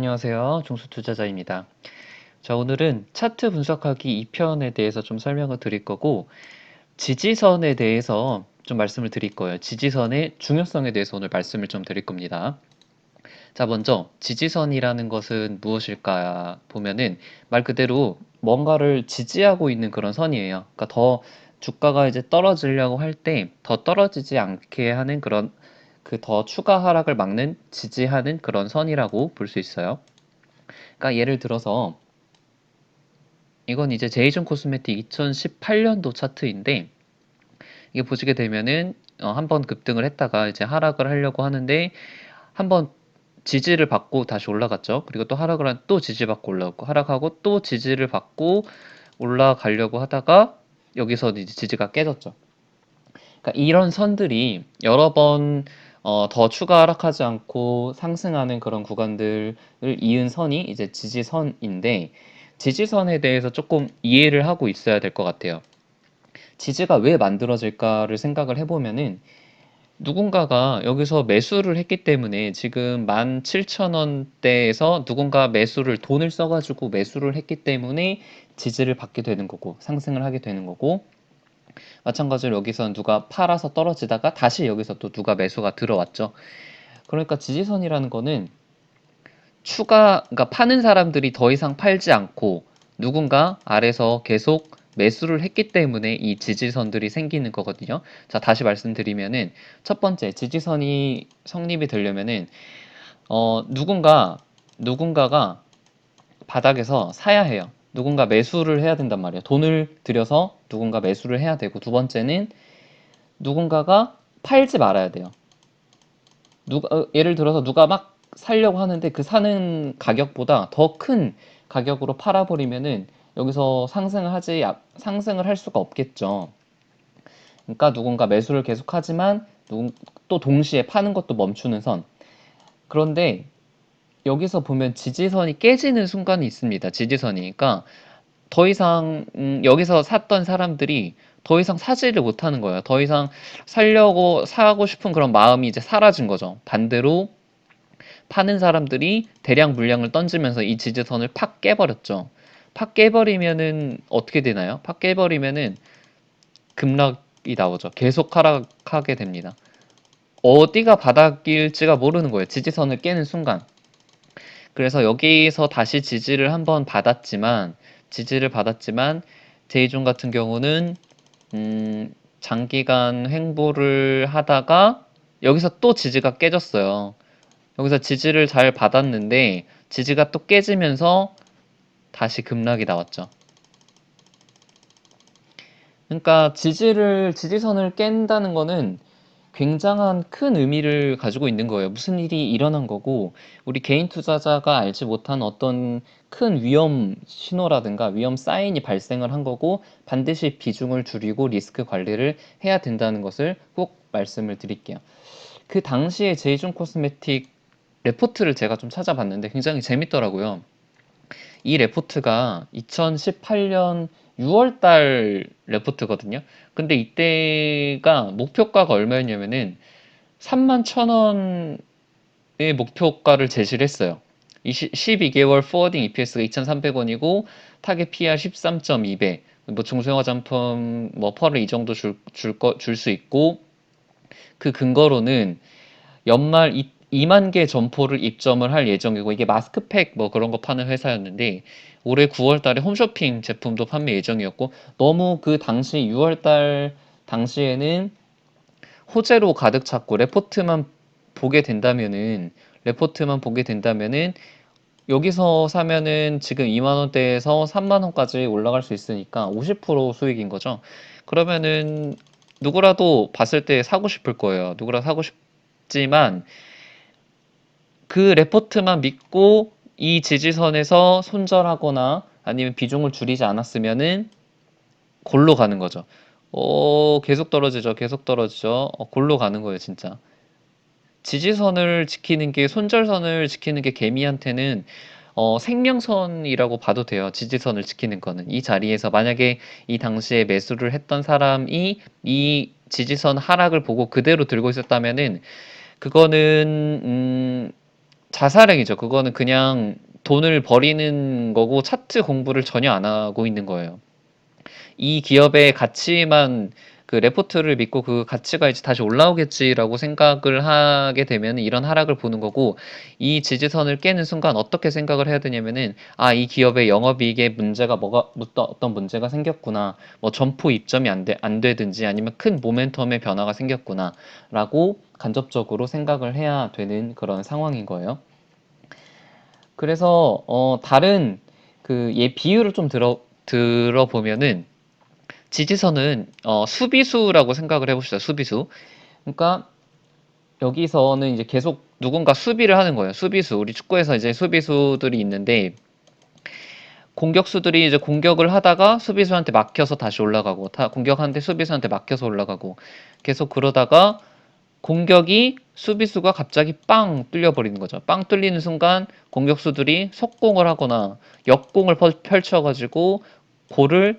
안녕하세요. 종수투자자입니다. 자, 오늘은 차트 분석하기 2편에 대해서 좀 설명을 드릴 거고, 지지선에 대해서 좀 말씀을 드릴 거예요. 지지선의 중요성에 대해서 오늘 말씀을 좀 드릴 겁니다. 자, 먼저 지지선이라는 것은 무엇일까 보면은 말 그대로 뭔가를 지지하고 있는 그런 선이에요. 그러니까 더 주가가 이제 떨어지려고 할 때 더 떨어지지 않게 하는 그런 그 더 추가 하락을 막는 지지하는 그런 선이라고 볼 수 있어요. 그러니까 예를 들어서 이건 이제 제이슨 코스메틱 2018년도 차트인데 이게 보시게 되면은 한번 급등을 했다가 이제 하락을 하려고 하는데 한번 지지를 받고 다시 올라갔죠. 그리고 또 하락을 한 또 지지받고 올라갔고 하락하고 또 지지를 받고 올라가려고 하다가 여기서 이제 지지가 깨졌죠. 그러니까 이런 선들이 여러 번 더 추가 하락하지 않고 상승하는 그런 구간들을 이은 선이 이제 지지선인데 지지선에 대해서 조금 이해를 하고 있어야 될 것 같아요. 지지가 왜 만들어질까를 생각을 해보면은 누군가가 여기서 매수를 했기 때문에 지금 17,000원대에서 누군가 매수를 돈을 써가지고 매수를 했기 때문에 지지를 받게 되는 거고 상승을 하게 되는 거고 마찬가지로 여기서 누가 팔아서 떨어지다가 다시 여기서 또 누가 매수가 들어왔죠. 그러니까 지지선이라는 거는 그러니까 파는 사람들이 더 이상 팔지 않고 누군가 아래서 계속 매수를 했기 때문에 이 지지선들이 생기는 거거든요. 자, 다시 말씀드리면은 첫 번째 지지선이 성립이 되려면은 누군가가 바닥에서 사야 해요. 누군가 매수를 해야 된단 말이에요. 돈을 들여서 누군가 매수를 해야 되고 두 번째는 누군가가 팔지 말아야 돼요. 예를 들어서 누가 막 살려고 하는데 그 사는 가격보다 더 큰 가격으로 팔아버리면은 여기서 상승을 할 수가 없겠죠. 그러니까 누군가 매수를 계속하지만 또 동시에 파는 것도 멈추는 선. 그런데 여기서 보면 지지선이 깨지는 순간이 있습니다. 지지선이. 그러니까 더 이상 여기서 샀던 사람들이 더 이상 사지를 못하는 거예요. 더 이상 사고 싶은 그런 마음이 이제 사라진 거죠. 반대로 파는 사람들이 대량 물량을 던지면서 이 지지선을 팍 깨버렸죠. 팍 깨버리면은 어떻게 되나요? 팍 깨버리면은 급락이 나오죠. 계속 하락하게 됩니다. 어디가 바닥일지가 모르는 거예요. 지지선을 깨는 순간. 그래서 여기서 다시 지지를 받았지만 제이존 같은 경우는 장기간 횡보를 하다가 여기서 또 지지가 깨졌어요. 여기서 지지를 잘 받았는데 지지가 또 깨지면서 다시 급락이 나왔죠. 그러니까 지지선을 깬다는 거는 굉장한 큰 의미를 가지고 있는 거예요. 무슨 일이 일어난 거고 우리 개인 투자자가 알지 못한 어떤 큰 위험 신호라든가 위험 사인이 발생을 한 거고 반드시 비중을 줄이고 리스크 관리를 해야 된다는 것을 꼭 말씀을 드릴게요. 그 당시에 제이존 코스메틱 레포트를 제가 좀 찾아봤는데 굉장히 재밌더라고요. 이 레포트가 2018년 6월달 레포트거든요. 근데 이때가 목표가가 얼마였냐면은 31,000원의 목표가를 제시를 했어요. 12개월 포워딩 EPS가 2,300원이고 타겟 PR 13.2배. 뭐 중소형화장품 뭐 펄을 이 정도 줄 수 있고 그 근거로는 연말 2만 개 점포를 입점을 할 예정이고 이게 마스크팩 뭐 그런 거 파는 회사였는데 올해 9월 달에 홈쇼핑 제품도 판매 예정이었고 너무 그 당시 6월 달 당시에는 호재로 가득 찼고 레포트만 보게 된다면은 여기서 사면은 지금 2만 원대에서 3만 원까지 올라갈 수 있으니까 50% 수익인 거죠. 그러면은 누구라도 봤을 때 사고 싶을 거예요. 누구라도 사고 싶지만 그 레포트만 믿고 이 지지선에서 손절하거나 아니면 비중을 줄이지 않았으면은 골로 가는 거죠. 계속 떨어지죠. 계속 떨어지죠. 골로 가는 거예요, 진짜. 손절선을 지키는 게 개미한테는 생명선이라고 봐도 돼요. 지지선을 지키는 거는. 이 자리에서 만약에 이 당시에 매수를 했던 사람이 이 지지선 하락을 보고 그대로 들고 있었다면은 그거는 자살행위죠. 그거는 그냥 돈을 버리는 거고 차트 공부를 전혀 안 하고 있는 거예요. 이 기업의 가치만 그 레포트를 믿고 그 가치가 이제 다시 올라오겠지라고 생각을 하게 되면 이런 하락을 보는 거고, 이 지지선을 깨는 순간 어떻게 생각을 해야 되냐면은, 아, 이 기업의 영업이익에 문제가 어떤 문제가 생겼구나. 뭐 점포 입점이 안 되든지 아니면 큰 모멘텀의 변화가 생겼구나라고 간접적으로 생각을 해야 되는 그런 상황인 거예요. 그래서 다른 그 비유를 좀 들어보면은, 지지선은 수비수라고 생각을 해봅시다. 수비수. 그러니까 여기서는 이제 계속 누군가 수비를 하는 거예요. 수비수. 우리 축구에서 이제 수비수들이 있는데, 공격수들이 이제 공격을 하다가 수비수한테 막혀서 다시 올라가고, 공격하는데 수비수한테 막혀서 올라가고, 계속 그러다가 공격이 수비수가 갑자기 빵 뚫려버리는 거죠. 빵 뚫리는 순간 공격수들이 속공을 하거나 역공을 펼쳐가지고 골을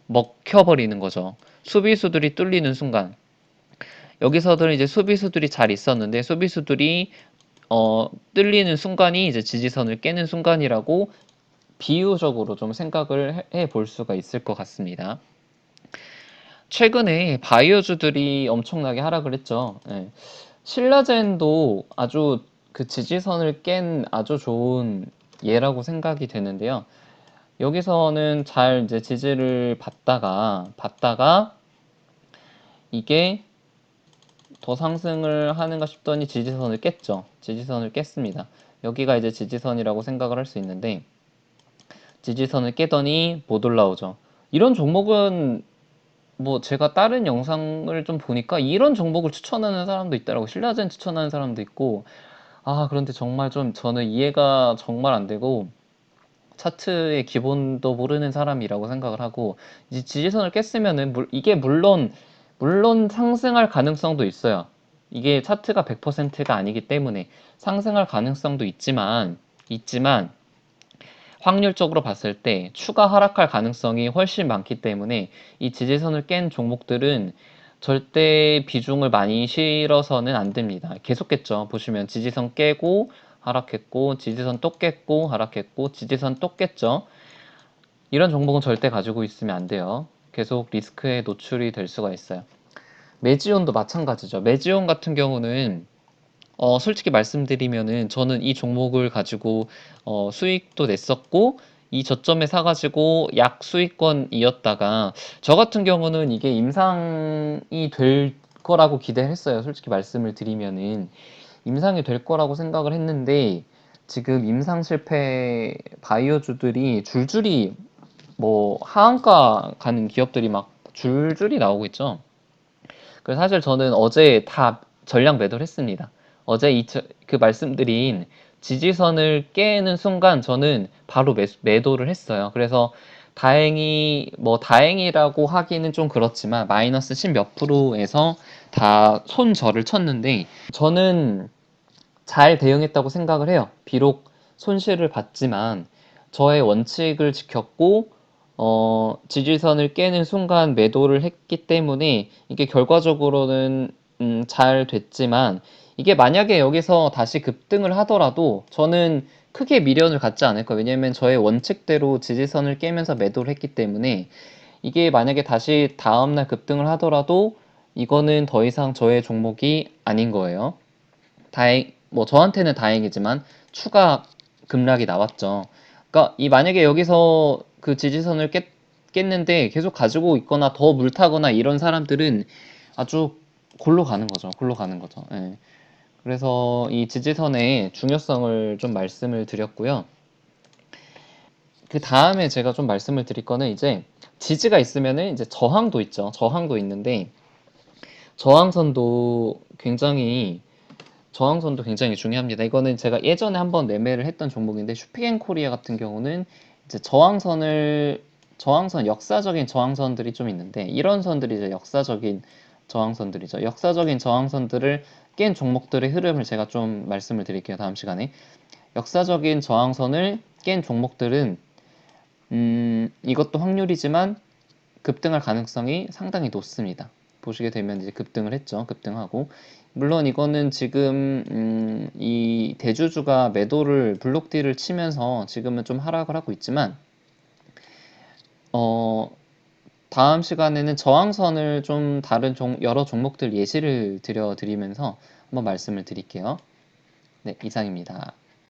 먹혀버리는 거죠. 수비수들이 뚫리는 순간. 여기서들은 이제 수비수들이 잘 있었는데 수비수들이 뚫리는 순간이 이제 지지선을 깨는 순간이라고 비유적으로 좀 생각을 해 볼 수가 있을 것 같습니다. 최근에 바이오주들이 엄청나게 하락을 했죠. 예. 신라젠도 아주 그 지지선을 깬 아주 좋은 예라고 생각이 되는데요. 여기서는 잘 이제 지지를 받다가 이게 더 상승을 하는가 싶더니 지지선을 깼죠. 지지선을 깼습니다. 여기가 이제 지지선이라고 생각을 할 수 있는데, 지지선을 깨더니 못 올라오죠. 이런 종목은 뭐 제가 다른 영상을 좀 보니까 이런 종목을 추천하는 사람도 있더라고. 신라젠 추천하는 사람도 있고. 아, 그런데 정말 좀 저는 이해가 정말 안 되고, 차트의 기본도 모르는 사람이라고 생각을 하고, 이제 지지선을 깼으면은 이게 물론 상승할 가능성도 있어요. 이게 차트가 100%가 아니기 때문에 상승할 가능성도 있지만 확률적으로 봤을 때 추가 하락할 가능성이 훨씬 많기 때문에 이 지지선을 깬 종목들은 절대 비중을 많이 실어서는 안 됩니다. 계속겠죠. 보시면 지지선 깨고 하락했고, 지지선 또 깼고 하락했고, 지지선 또 깼죠. 이런 종목은 절대 가지고 있으면 안 돼요. 계속 리스크에 노출이 될 수가 있어요. 메지온도 마찬가지죠. 메지온 같은 경우는 솔직히 말씀드리면은 저는 이 종목을 가지고 수익도 냈었고, 이 저점에 사가지고 약 수익권이었다가, 저 같은 경우는 이게 임상이 될 거라고 기대를 했어요. 솔직히 말씀을 드리면은 임상이 될 거라고 생각을 했는데, 지금 임상 실패 바이오주들이 줄줄이 뭐 하한가 가는 기업들이 막 줄줄이 나오고 있죠. 그래서 사실 저는 어제 다 전량 매도를 했습니다. 어제 그 말씀드린 지지선을 깨는 순간 저는 바로 매도를 했어요. 그래서 다행이라고 하기는 좀 그렇지만 마이너스 10 몇 프로에서 다 손절을 쳤는데, 저는 잘 대응했다고 생각을 해요. 비록 손실을 봤지만 저의 원칙을 지켰고, 지지선을 깨는 순간 매도를 했기 때문에 이게 결과적으로는 잘 됐지만, 이게 만약에 여기서 다시 급등을 하더라도 저는 크게 미련을 갖지 않을 거예요. 왜냐면 저의 원칙대로 지지선을 깨면서 매도를 했기 때문에, 이게 만약에 다시 다음날 급등을 하더라도 이거는 더 이상 저의 종목이 아닌 거예요. 뭐 저한테는 다행이지만 추가 급락이 나왔죠. 그러니까 만약에 여기서 그 지지선을 깼는데 계속 가지고 있거나 더 물타거나 이런 사람들은 아주 골로 가는 거죠. 골로 가는 거죠. 예. 그래서 이 지지선의 중요성을 좀 말씀을 드렸고요. 그 다음에 제가 좀 말씀을 드릴 거는, 이제 지지가 있으면은 이제 저항도 있죠. 저항도 있는데, 저항선도 굉장히 저항선도 굉장히 중요합니다. 이거는 제가 예전에 한번 매매를 했던 종목인데, 슈피겐코리아 같은 경우는 이제 역사적인 저항선들이 좀 있는데, 이런 선들이 이제 역사적인 저항선들이죠. 역사적인 저항선들을 깬 종목들의 흐름을 제가 좀 말씀을 드릴게요. 다음 시간에. 역사적인 저항선을 깬 종목들은 이것도 확률이지만 급등할 가능성이 상당히 높습니다. 보시게 되면 이제 급등을 했죠. 급등하고. 물론 이거는 지금 이 대주주가 매도를 블록딜을 치면서 지금은 좀 하락을 하고 있지만 다음 시간에는 저항선을 좀 다른 여러 종목들 예시를 드리면서 한번 말씀을 드릴게요. 네, 이상입니다.